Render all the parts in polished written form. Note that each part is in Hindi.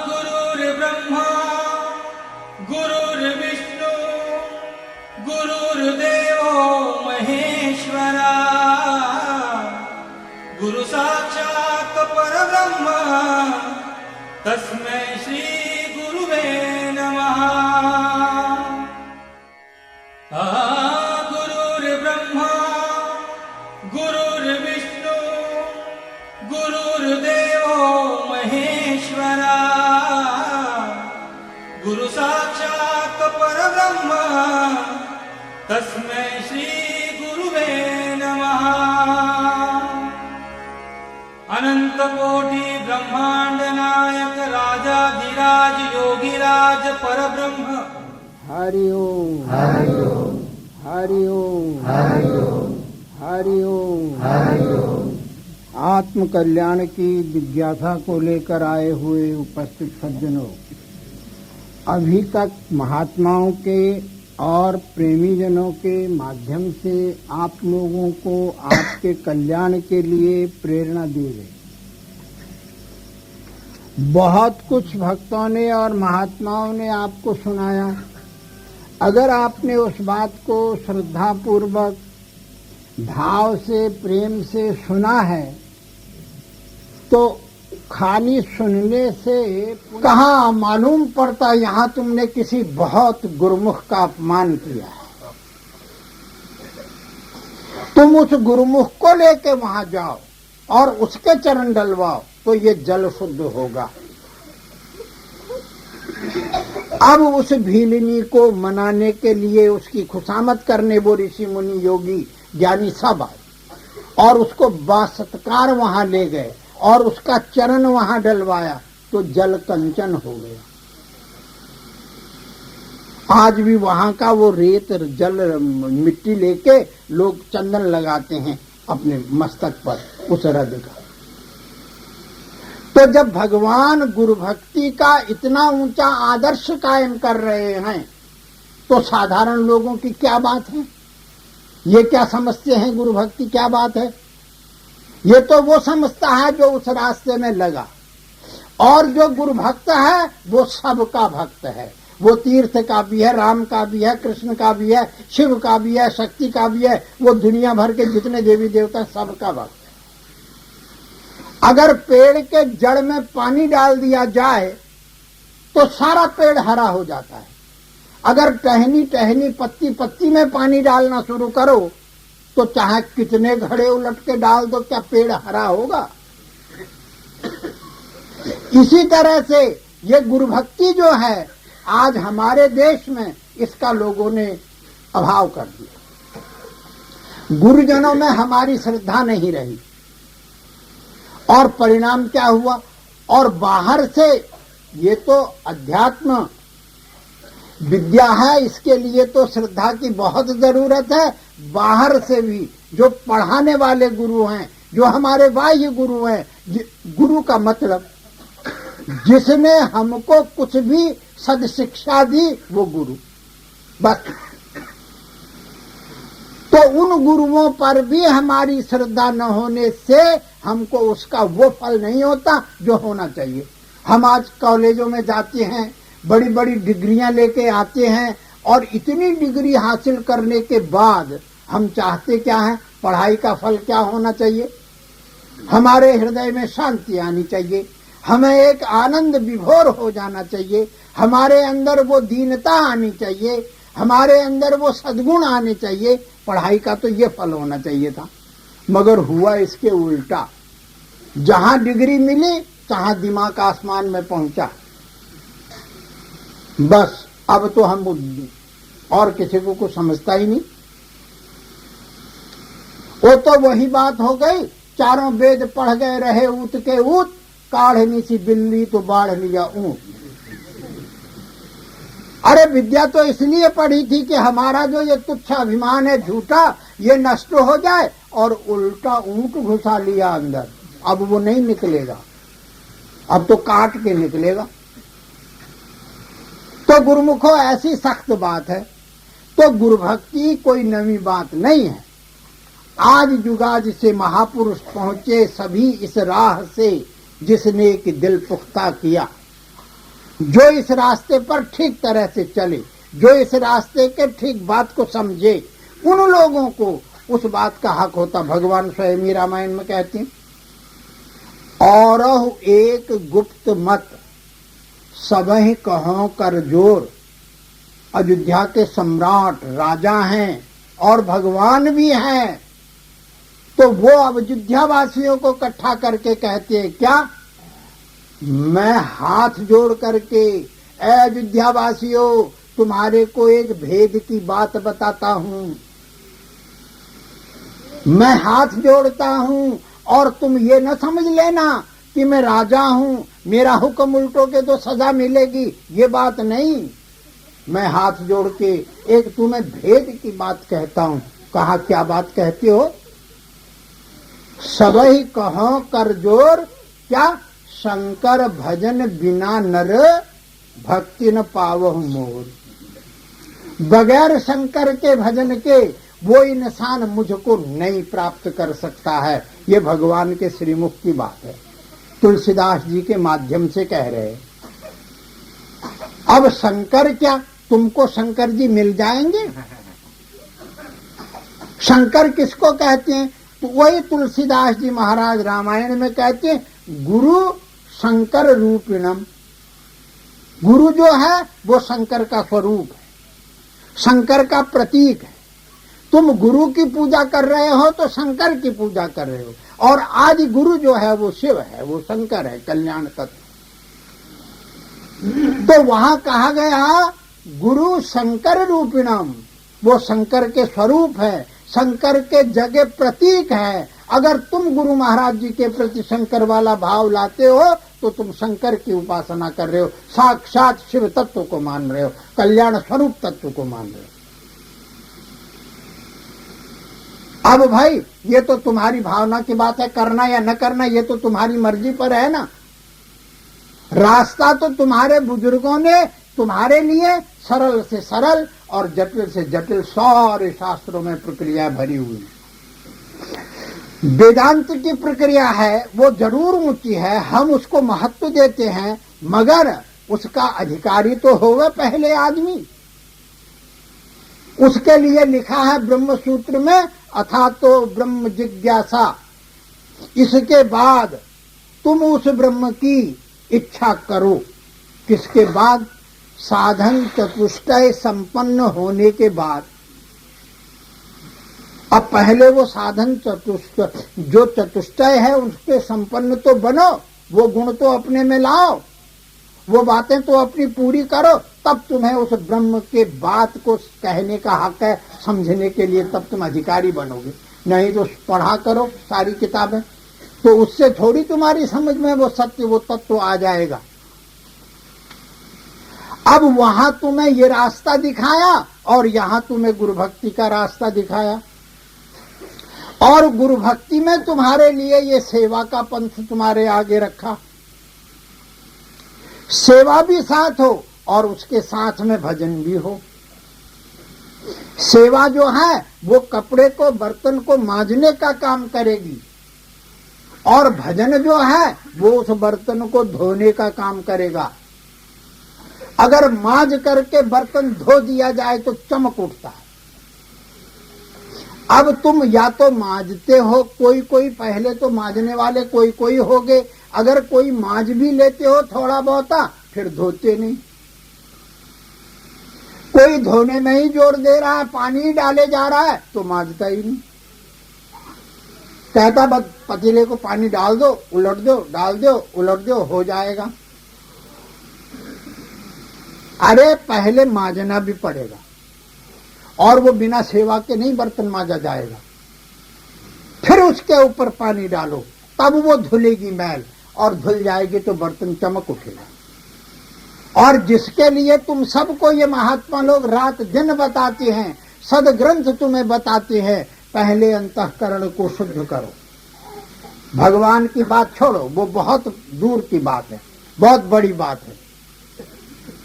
गुरुर्ब्रह्मा गुरुर्विष्णु गुरुर्देवो महेश्वरा गुरु साक्षात् परब्रह्म तस्मै श्री गुरुवे नमः। गुरुर्ब्रह्मा गुरुर्विष्णु गुरुर्देवो महेश्वरा गुरु साक्षात् परब्रह्म तस्मै श्री गुरुवे नमः। अनंत कोटि ब्रह्मांड नायक राजाधिराज योगिराज परब्रह्म हरि ओम हरि ओम हरि ओम हरि ओम हरि ओम हरि ओम। आत्म कल्याण की जिज्ञासा को लेकर आए हुए उपस्थित सज्जनों, अभी तक महात्माओं के और प्रेमी जनों के माध्यम से आप लोगों को आपके कल्याण के लिए प्रेरणा दी गई। बहुत कुछ भक्तों ने और महात्माओं ने आपको सुनाया। अगर आपने उस बात को श्रद्धा पूर्वक भाव से प्रेम से सुना है तो खाली सुनने से कहाँ मालूम पड़ता यहाँ तुमने किसी बहुत गुरुमुख का अपमान किया है। तुम उस गुरुमुख को लेके वहां जाओ और उसके चरण डलवाओ तो ये जल शुद्ध होगा। अब उस भीलिनी को मनाने के लिए, उसकी खुशामद करने वो ऋषि मुनि योगी ज्ञानी सब आए और उसको बासत्कार वहां ले गए और उसका चरण वहां डलवाया तो जल कंचन हो गया। आज भी वहां का वो रेत जल मिट्टी लेके लोग चंदन लगाते हैं अपने मस्तक पर उस रद का। तो जब भगवान गुरु भक्ति का इतना ऊंचा आदर्श कायम कर रहे हैं तो साधारण लोगों की क्या बात है? ये क्या समझते हैं गुरु भक्ति क्या बात है? ये तो वो समझता है जो उस रास्ते में लगा, और जो गुरु भक्त है वो सबका भक्त है। वो तीर्थ का भी है, राम का भी है, कृष्ण का भी है, शिव का भी है, शक्ति का भी है। वो दुनिया भर के जितने देवी देवता सबका भक्त है। अगर पेड़ के जड़ में पानी डाल दिया जाए तो सारा पेड़ हरा हो जाता है। अगर टहनी टहनी पत्ती पत्ती में पानी डालना शुरू करो तो चाहे कितने घड़े उलट के डाल दो, क्या पेड़ हरा होगा? इसी तरह से ये गुरु भक्ति जो है आज हमारे देश में इसका लोगों ने अभाव कर दिया। गुरुजनों में हमारी श्रद्धा नहीं रही और परिणाम क्या हुआ? और बाहर से, ये तो अध्यात्म विद्या है, इसके लिए तो श्रद्धा की बहुत जरूरत है। बाहर से भी जो पढ़ाने वाले गुरु हैं, जो हमारे बाह्य गुरु हैं, गुरु का मतलब जिसने हमको कुछ भी सद शिक्षा दी वो गुरु, बस। तो उन गुरुओं पर भी हमारी श्रद्धा न होने से हमको उसका वो फल नहीं होता जो होना चाहिए। हम आज कॉलेजों में जाते हैं, बड़ी बड़ी डिग्रियां लेके आते हैं और इतनी डिग्री हासिल करने के बाद हम चाहते क्या है? पढ़ाई का फल क्या होना चाहिए? हमारे हृदय में शांति आनी चाहिए, हमें एक आनंद विभोर हो जाना चाहिए, हमारे अंदर वो दीनता आनी चाहिए, हमारे अंदर वो सद्गुण आने चाहिए। पढ़ाई का तो ये फल होना चाहिए था, मगर हुआ इसके उल्टा। जहां डिग्री मिली तहां दिमाग आसमान में पहुंचा। बस अब तो हम और किसी को कुछ समझता ही नहीं। वो तो वही बात हो गई, चारों वेद पढ़ गए रहे ऊत के ऊत, काढ़नी सी बिल्ली तो बाढ़ लिया ऊंट। अरे विद्या तो इसलिए पढ़ी थी कि हमारा जो ये तुच्छ अभिमान है झूठा, ये नष्ट हो जाए, और उल्टा ऊंट घुसा लिया अंदर। अब वो नहीं निकलेगा, अब तो काट के निकलेगा। तो गुरुमुखो ऐसी सख्त बात है। तो गुरु भक्ति कोई नई बात नहीं है। आज जुगाज से महापुरुष पहुंचे, सभी इस राह से जिसने कि दिल पुख्ता किया, जो इस रास्ते पर ठीक तरह से चले, जो इस रास्ते के ठीक बात को समझे, उन लोगों को उस बात का हक होता। भगवान स्वयं ही रामायण में कहते हैं, और एक गुप्त मत सबहि कहो कर जोर। अयोध्या के सम्राट राजा हैं और भगवान भी हैं, तो वो अयोध्या वासियों को इकट्ठा करके कहते हैं क्या, मैं हाथ जोड़ करके अयोध्या वासियों तुम्हारे को एक भेद की बात बताता हूं, मैं हाथ जोड़ता हूं और तुम ये न समझ लेना कि मैं राजा हूं, मेरा हुक्म उल्टोगे तो सजा मिलेगी, ये बात नहीं। मैं हाथ जोड़ के एक तुम्हें भेद की बात कहता हूं। कहा क्या बात कहते हो? सबही कहो कर जोर, क्या, शंकर भजन बिना नर भक्ति न पावहु मोर। बगैर शंकर के भजन के वो इंसान मुझको नहीं प्राप्त कर सकता है। ये भगवान के श्रीमुख की बात है, तुलसीदास जी के माध्यम से कह रहे हैं। अब शंकर क्या, तुमको शंकर जी मिल जाएंगे? शंकर किसको कहते हैं? तो वही तुलसीदास जी महाराज रामायण में कहते हैं, गुरु शंकर रूपिणम। गुरु जो है वो शंकर का स्वरूप है, शंकर का प्रतीक है। तुम गुरु की पूजा कर रहे हो तो शंकर की पूजा कर रहे हो, और आदि गुरु जो है वो शिव है, वो शंकर है, कल्याण तत्व। तो वहां कहा गया गुरु शंकर रूपिणम, वो शंकर के स्वरूप है, शंकर के जगह प्रतीक है। अगर तुम गुरु महाराज जी के प्रति शंकर वाला भाव लाते हो तो तुम शंकर की उपासना कर रहे हो, साक्षात शिव तत्व को मान रहे हो, कल्याण स्वरूप तत्व को मान रहे हो। अब भाई ये तो तुम्हारी भावना की बात है, करना या न करना ये तो तुम्हारी मर्जी पर है ना। रास्ता तो तुम्हारे बुजुर्गों ने तुम्हारे लिए सरल से सरल और जटिल से जटिल सारे शास्त्रों में प्रक्रिया भरी हुई है। वेदांत की प्रक्रिया है वो जरूर ऊंची है, हम उसको महत्व देते हैं, मगर उसका अधिकारी तो होगा पहले आदमी। उसके लिए लिखा है ब्रह्म सूत्र में, अथा तो ब्रह्म जिज्ञासा। इसके बाद तुम उस ब्रह्म की इच्छा करो। किसके बाद? साधन चतुष्टय संपन्न होने के बाद। अब पहले वो साधन चतुष्टय, जो चतुष्टय है उसके संपन्न तो बनो, वो गुण तो अपने में लाओ, वो बातें तो अपनी पूरी करो, तब तुम्हें उस ब्रह्म के बात को कहने का हक है, समझने के लिए तब तुम अधिकारी बनोगे। नहीं तो पढ़ा करो सारी किताबें, तो उससे थोड़ी तुम्हारी समझ में वो सत्य वो तत्व आ जाएगा। अब वहां तुम्हें ये रास्ता दिखाया और यहां तुम्हें गुरु भक्ति का रास्ता दिखाया, और गुरु भक्ति में तुम्हारे लिए ये सेवा का पंथ तुम्हारे आगे रखा। सेवा भी साथ हो और उसके साथ में भजन भी हो। सेवा जो है वो कपड़े को बर्तन को मांजने का काम करेगी, और भजन जो है वो उस बर्तन को धोने का काम करेगा। अगर मांज करके बर्तन धो दिया जाए तो चमक उठता है। अब तुम या तो मांजते हो, कोई कोई पहले तो मांजने वाले कोई कोई होगे, अगर कोई मांज भी लेते हो थोड़ा बहुता फिर धोते नहीं। कोई धोने में ही जोर दे रहा है, पानी डाले जा रहा है तो मांजता ही नहीं। कहता बस पतीले को पानी डाल दो, उलट दो, डाल दो, उलट दो, हो जाएगा। अरे पहले मांजना भी पड़ेगा, और वो बिना सेवा के नहीं बर्तन मांजा जाएगा। फिर उसके ऊपर पानी डालो, तब वो धुलेगी मैल, और धुल जाएगी तो बर्तन चमक उठेगा। और जिसके लिए तुम सबको ये महात्मा लोग रात दिन बताते हैं, सदग्रंथ तुम्हें बताते हैं, पहले अंतःकरण को शुद्ध करो। भगवान की बात छोड़ो, वो बहुत दूर की बात है, बहुत बड़ी बात है।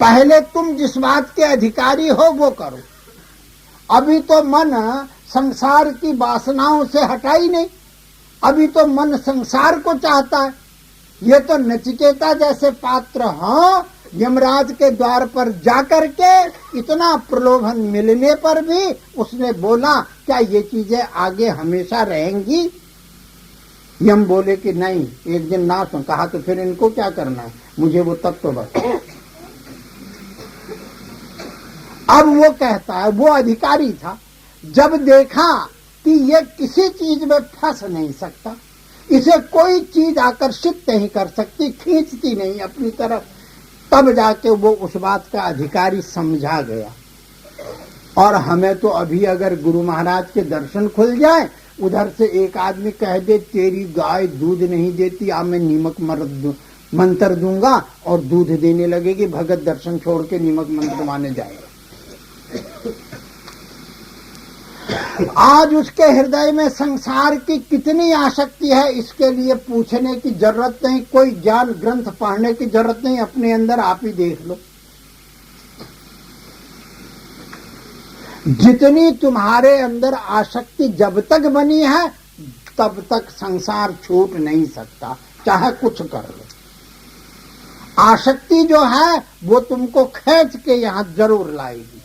पहले तुम जिस बात के अधिकारी हो वो करो। अभी तो मन संसार की वासनाओं से हटा ही नहीं, अभी तो मन संसार को चाहता है। ये तो नचिकेता जैसे पात्र हों, यमराज के द्वार पर जाकर के इतना प्रलोभन मिलने पर भी उसने बोला क्या ये चीजें आगे हमेशा रहेंगी? यम बोले कि नहीं, एक दिन नाश हो। कहा तो फिर इनको क्या करना है, मुझे वो तत्व तो बताओ। अब वो कहता है, वो अधिकारी था, जब देखा कि ये किसी चीज में फंस नहीं सकता, इसे कोई चीज आकर्षित नहीं कर सकती, खींचती नहीं अपनी तरफ, तब जाके वो उस बात का अधिकारी समझा गया। और हमें तो अभी अगर गुरु महाराज के दर्शन खुल जाए, उधर से एक आदमी कह दे तेरी गाय दूध नहीं देती, आ मैं नीमक मंत्र दूंगा और दूध देने लगेगी, भगत दर्शन छोड़ के नीमक मंत्र माने जाएगा। आज उसके हृदय में संसार की कितनी आसक्ति है, इसके लिए पूछने की जरूरत नहीं, कोई ज्ञान ग्रंथ पढ़ने की जरूरत नहीं, अपने अंदर आप ही देख लो। जितनी तुम्हारे अंदर आसक्ति जब तक बनी है, तब तक संसार छूट नहीं सकता, चाहे कुछ कर लो। आसक्ति जो है वो तुमको खींच के यहां जरूर लाएगी।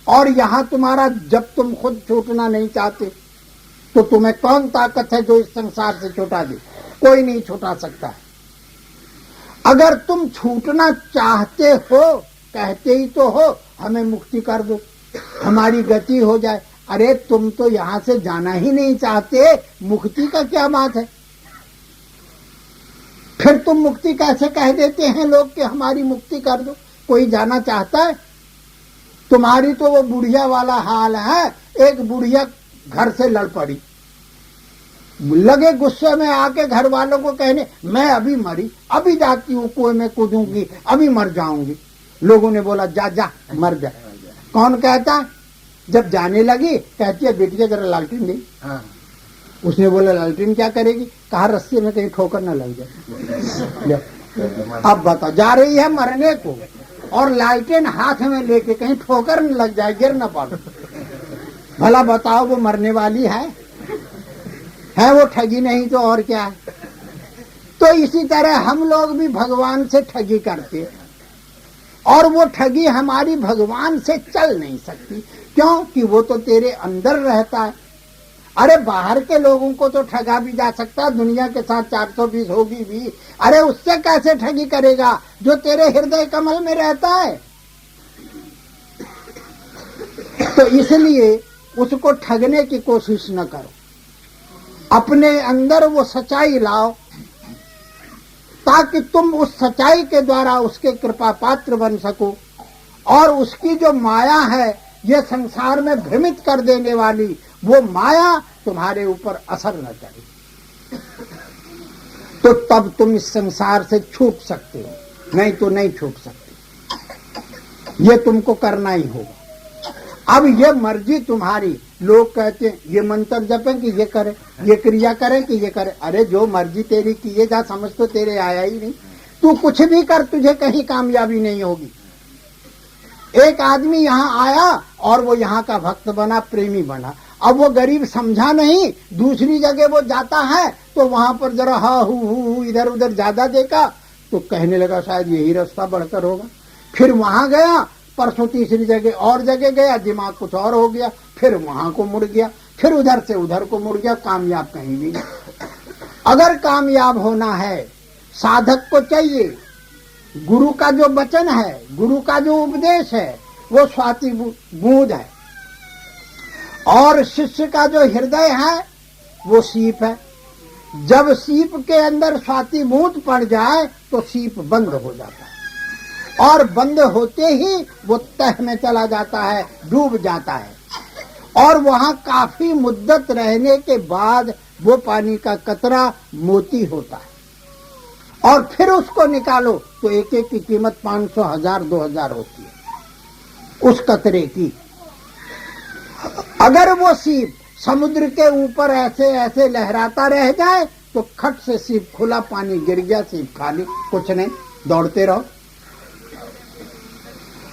और यहां तुम्हारा, जब तुम खुद छूटना नहीं चाहते तो तुम्हें कौन ताकत है जो इस संसार से छुटा दे? कोई नहीं छुटा सकता है। अगर तुम छूटना चाहते हो, कहते ही तो हो हमें मुक्ति कर दो, हमारी गति हो जाए। अरे तुम तो यहां से जाना ही नहीं चाहते, मुक्ति का क्या बात है? फिर तुम मुक्ति कैसे कह देते हैं लोग कि हमारी मुक्ति कर दो? कोई जाना चाहता है? तुम्हारी तो वो बुढ़िया वाला हाल है, एक बुढ़िया घर से लड़ पड़ी, लगे गुस्से में आके घर वालों को कहने मैं अभी मरी, अभी जाती हूँ कुएं में कूदूंगी, अभी मर जाऊंगी। लोगों ने बोला जा जा मर जा। कौन कहता? जब जाने लगी कहती है बेटिया जरा लालटेन दे। उसने बोला लालटेन क्या करेगी? कहा रस्सी में कहीं ठोकर न लग जाए। अब बता, जा रही है मरने को और लालटेन हाथ में लेके कहीं ठोकर न लग जाए, गिर न पड़े। भला बताओ वो मरने वाली है वो ठगी नहीं तो और क्या है? तो इसी तरह हम लोग भी भगवान से ठगी करते हैं, और वो ठगी हमारी भगवान से चल नहीं सकती। क्यों? कि वो तो तेरे अंदर रहता है। अरे बाहर के लोगों को तो ठगा भी जा सकता, दुनिया के साथ 420 होगी भी, अरे उससे कैसे ठगी करेगा जो तेरे हृदय कमल में रहता है? तो इसलिए उसको ठगने की कोशिश न करो, अपने अंदर वो सच्चाई लाओ, ताकि तुम उस सच्चाई के द्वारा उसके कृपा पात्र बन सको, और उसकी जो माया है ये संसार में भ्रमित कर देने वाली, वो माया तुम्हारे ऊपर असर न करे, तो तब तुम इस संसार से छूट सकते हो, नहीं तो नहीं छूट सकते। ये तुमको करना ही होगा। अब ये मर्जी तुम्हारी। लोग कहते हैं ये मंत्र जपें कि ये करें, ये क्रिया करें कि ये करें। अरे जो मर्जी तेरी किए जा, समझ तो तेरे आया ही नहीं। तू कुछ भी कर, तुझे कहीं कामयाबी नहीं होगी। एक आदमी यहाँ आया और वो यहाँ का भक्त बना, प्रेमी बना। अब वो गरीब समझा नहीं, दूसरी जगह वो जाता है तो वहां पर जरा हा हु इधर उधर ज्यादा देखा तो कहने लगा शायद यही रास्ता बढ़कर होगा। फिर वहां गया, परसों तीसरी जगह और जगह गया, दिमाग कुछ और हो गया, फिर वहां को मुड़ गया, फिर उधर से उधर को मुड़ गया, कामयाब कहीं भी नहीं। अगर कामयाब होना है, साधक को चाहिए गुरु का जो वचन है, गुरु का जो उपदेश है, वो स्वाति बूंद है, और शिष्य का जो हृदय है वो सीप है। जब सीप के अंदर स्वाति बूंद पड़ जाए तो सीप बंद हो जाता है, और बंद होते ही वो तह में चला जाता है, डूब जाता है, और वहां काफी मुद्दत रहने के बाद वो पानी का कतरा मोती होता है, और फिर उसको निकालो तो एक एक की कीमत 500, 1000, 2000 होती है उस कतरे की। अगर वो सीप समुद्र के ऊपर ऐसे ऐसे लहराता रह जाए तो खट से सीप खुला, पानी गिर गया, सीप खाली, कुछ नहीं, दौड़ते रहो।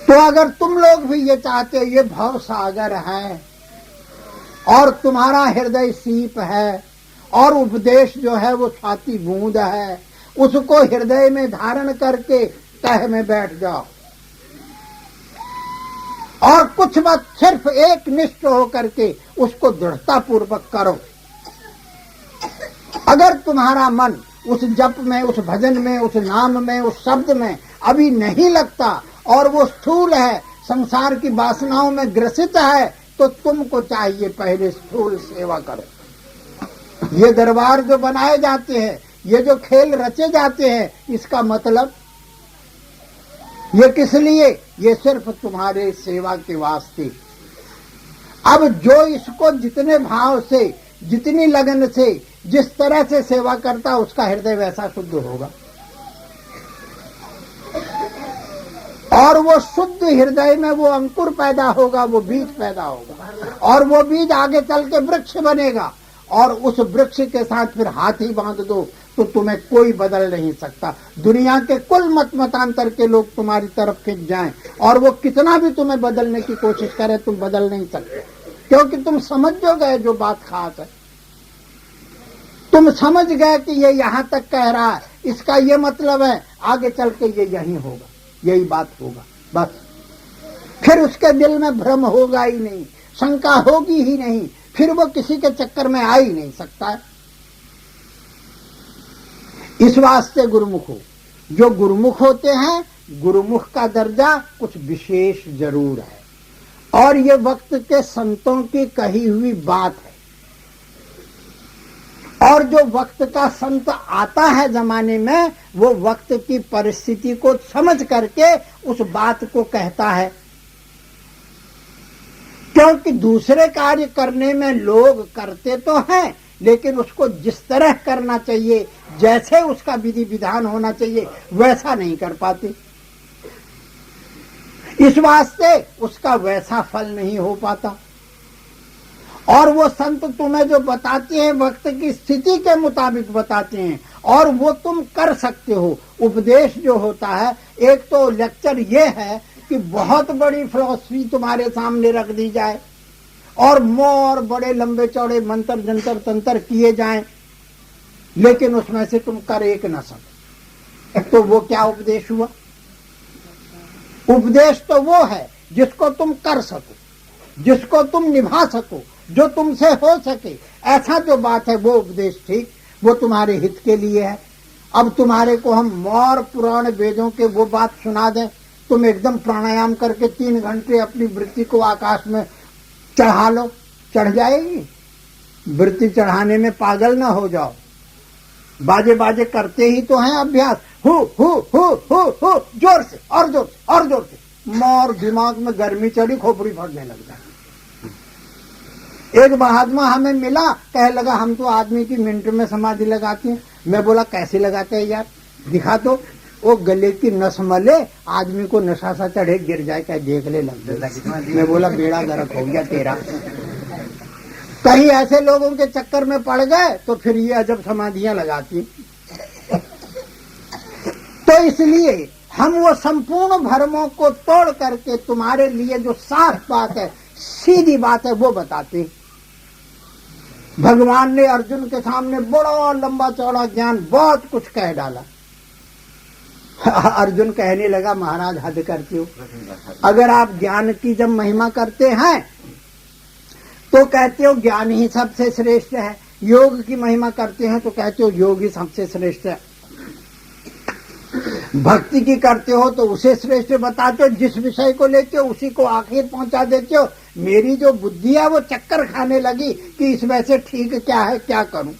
तो अगर तुम लोग भी ये चाहते हो, ये भव सागर है और तुम्हारा हृदय सीप है और उपदेश जो है वो स्वाति बूंद है, उसको हृदय में धारण करके तह में बैठ जाओ और कुछ मत, सिर्फ एक निष्ठ होकर के उसको दृढ़ता पूर्वक करो। अगर तुम्हारा मन उस जप में, उस भजन में, उस नाम में, उस शब्द में अभी नहीं लगता और वो स्थूल है, संसार की वासनाओं में ग्रसित है, तो तुमको चाहिए पहले स्थूल सेवा करो। ये दरबार जो बनाए जाते हैं, ये जो खेल रचे जाते हैं, इसका मतलब ये किस लिए? ये सिर्फ तुम्हारे सेवा के वास्ते। अब जो इसको जितने भाव से, जितनी लगन से, जिस तरह से सेवा करता, उसका हृदय वैसा शुद्ध होगा और वो शुद्ध हृदय में वो अंकुर पैदा होगा, वो बीज पैदा होगा और वो बीज आगे चल के वृक्ष बनेगा और उस वृक्ष के साथ फिर हाथ ही बांध दो तो तुम्हें कोई बदल नहीं सकता। दुनिया के कुल मत मतांतर के लोग तुम्हारी तरफ खिंच जाएं और वो कितना भी तुम्हें बदलने की कोशिश करे, तुम बदल नहीं सकते, क्योंकि तुम समझ जो गए जो बात खास है। तुम समझ गए कि ये यहां तक कह रहा है, इसका ये मतलब है आगे चल के ये यही होगा, यही बात होगा, बस। फिर उसके दिल में भ्रम होगा ही नहीं, शंका होगी ही नहीं, फिर वो किसी के चक्कर में आ ही नहीं सकता है। इस वास्ते गुरुमुख हो। जो गुरुमुख होते हैं, गुरुमुख का दर्जा कुछ विशेष जरूर है और ये वक्त के संतों की कही हुई बात है। और जो वक्त का संत आता है जमाने में, वो वक्त की परिस्थिति को समझ करके उस बात को कहता है, क्योंकि दूसरे कार्य करने में लोग करते तो हैं, लेकिन उसको जिस तरह करना चाहिए, जैसे उसका विधि विधान होना चाहिए, वैसा नहीं कर पाते। इस वास्ते उसका वैसा फल नहीं हो पाता। और वो संत तुम्हें जो बताते हैं, वक्त की स्थिति के मुताबिक बताते हैं और वो तुम कर सकते हो। उपदेश जो होता है, एक तो लेक्चर ये है कि बहुत बड़ी फिलॉसफी तुम्हारे सामने रख दी जाए और मोर बड़े लंबे चौड़े मंत्र जंतर तंत्र किए जाएं, लेकिन उसमें से तुम कर एक न सको, तो वो क्या उपदेश हुआ? उपदेश तो वो है जिसको तुम कर सको, जिसको तुम निभा सको, जो तुमसे हो सके, ऐसा जो बात है वो उपदेश ठीक, वो तुम्हारे हित के लिए है। अब तुम्हारे को हम मौर पुराण वेदों के वो बात सुना दें, तुम एकदम प्राणायाम करके 3 घंटे अपनी वृत्ति को आकाश में चढ़ा लो, चढ़ जाएगी। वृत्ति चढ़ाने में पागल ना हो जाओ, बाजे बाजे करते ही तो हैं अभ्यास, who who who who who, जोर से और जोर से और जोर से। मौर दिमाग में गर्मी चढ़ी, खोपड़ी फटने लग जाए। एक महात्मा हमें मिला, कह लगा हम तो आदमी की मिनट में समाधि लगाते हैं। मैं बोला कैसे लगाते हैं यार, दिखा तो। वो गले की नस मले, आदमी को नशा सा चढ़े, गिर जाए, क्या देख ले लग। मैं बोला बेड़ा गर्क हो गया तेरा। कहीं ऐसे लोगों के चक्कर में पड़ गए तो फिर ये अजब समाधियां लगाती। तो इसलिए हम वो संपूर्ण भ्रमों को तोड़ करके तुम्हारे लिए जो साफ बात है, सीधी बात है, वो बताते। भगवान ने अर्जुन के सामने बड़ा लंबा चौड़ा ज्ञान बहुत कुछ कह डाला। अर्जुन कहने लगा महाराज हद करते हो, अगर आप ज्ञान की जब महिमा करते हैं तो कहते हो ज्ञान ही सबसे श्रेष्ठ है, योग की महिमा करते हैं तो कहते हो योग ही सबसे श्रेष्ठ है, भक्ति की करते हो तो उसे श्रेष्ठ बताते हो, जिस विषय को लेते हो उसी को आखिर पहुंचा देते हो। मेरी जो बुद्धि है वो चक्कर खाने लगी कि इसमें से ठीक क्या है, क्या करूं।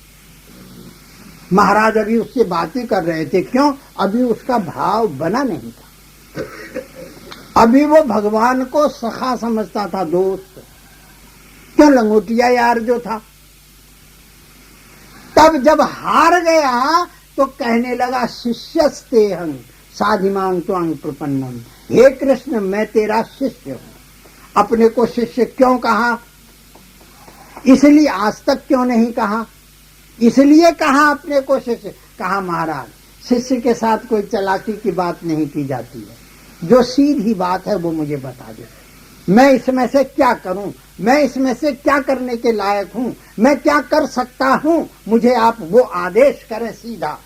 महाराज अभी उससे बातें कर रहे थे, क्यों? अभी उसका भाव बना नहीं था, अभी वो भगवान को सखा समझता था, दोस्त। क्यों? लंगोटिया यार जो था। तब जब हार गया तो कहने लगा शिष्यस्तेहं साधिमां त्वां प्रपन्नम, हे कृष्ण मैं तेरा शिष्य हूं। अपने को शिष्य क्यों कहा? इसलिए आज तक क्यों नहीं कहा? इसलिए कहा अपने को शिष्य। कहा महाराज शिष्य के साथ कोई चालाकी की बात नहीं की जाती है, जो सीधी बात है वो मुझे बता दे। मैं इसमें से क्या करूं, मैं इसमें से क्या करने के लायक हूं, मैं क्या कर सकता हूं, मुझे आप वो आदेश करें सीधा।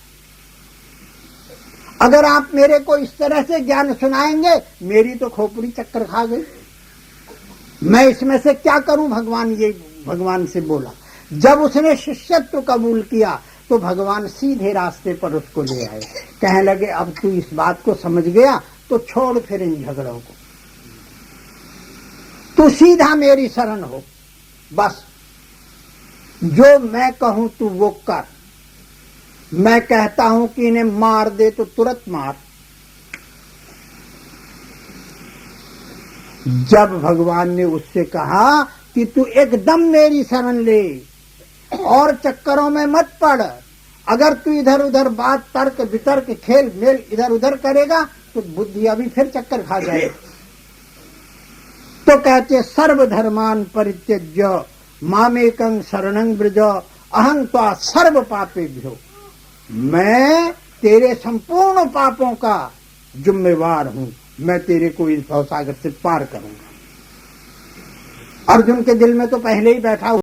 अगर आप मेरे को इस तरह से ज्ञान सुनाएंगे, मेरी तो खोपड़ी चक्कर खा गई, मैं इसमें से क्या करूं? भगवान से बोला। जब उसने शिष्यत्व कबूल किया तो भगवान सीधे रास्ते पर उसको ले आए। कहने लगे अब तू इस बात को समझ गया तो छोड़ फिर इन झगड़ों को, तू सीधा मेरी शरण हो, बस जो मैं कहूं तू वो कर। मैं कहता हूं कि इन्हें मार दे तो तुरंत मार। जब भगवान ने उससे कहा कि तू एकदम मेरी शरण ले और चक्करों में मत पड़, अगर तू इधर उधर बात तर्क वितर्क खेल मेल इधर उधर करेगा तो बुद्धि अभी फिर चक्कर खा जाए। तो कहते सर्वधर्मान परित्यज्य मामेकं शरणं व्रज अहं त्वा सर्व पापेभ्यो, मैं तेरे संपूर्ण पापों का जिम्मेवार हूं, मैं तेरे को इस भवसागर से पार करूंगा। अर्जुन के दिल में तो पहले ही बैठा